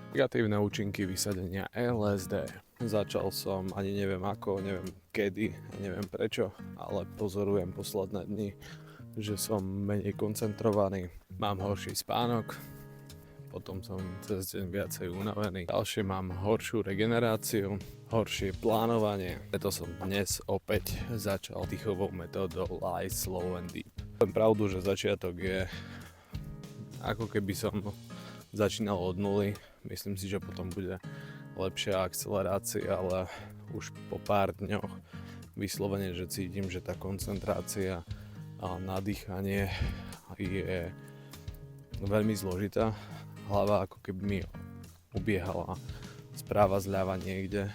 Negatívne účinky vysadenia LSD. Začal som, ani neviem ako, neviem kedy, neviem prečo, ale pozorujem posledné dni, že som menej koncentrovaný, mám horší spánok, potom som cez deň viacej unavený. Ďalšie mám horšiu regeneráciu, horšie plánovanie, preto som dnes opäť začal dýchovou metódou Light, Slow and Deep. Poviem pravdu, že začiatok je ako keby som začínal od nuly. Myslím si, že potom bude lepšia akcelerácia, ale už po pár dňoch vyslovene, že cítim, že tá koncentrácia a nadýchanie je veľmi zložitá. Hlava ako keby mi ubiehala správa zľava niekde.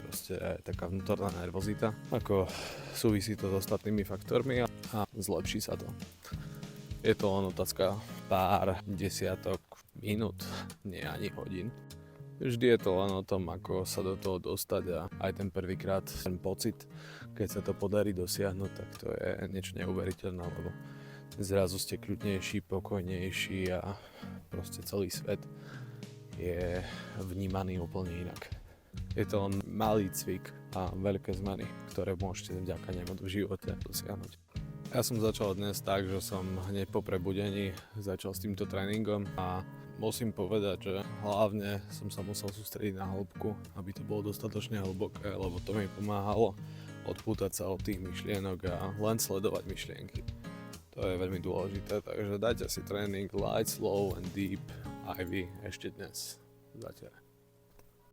Proste taká vnútorná nervozita. Ako súvisí to s ostatnými faktormi a zlepší sa to. Je to len otázka pár desiatok minút, nie ani hodín. Vždy je to len o tom, ako sa do toho dostať a aj ten prvýkrát, ten pocit, keď sa to podarí dosiahnuť, tak to je niečo neuveriteľné, lebo zrazu ste kľudnejší, pokojnejší a proste celý svet je vnímaný úplne inak. Je to len malý cvik a veľké zmeny, ktoré môžete vďaka nemu v živote dosiahnuť. Ja som začal dnes tak, že som hneď po prebudení začal s týmto tréningom a musím povedať, že hlavne som sa musel sústrediť na hĺbku, aby to bolo dostatočne hlboké, lebo to mi pomáhalo odpútať sa od tých myšlienok a len sledovať myšlienky. To je veľmi dôležité, takže dajte si tréning Light, Slow and Deep aj vy ešte dnes. Zatiaľ.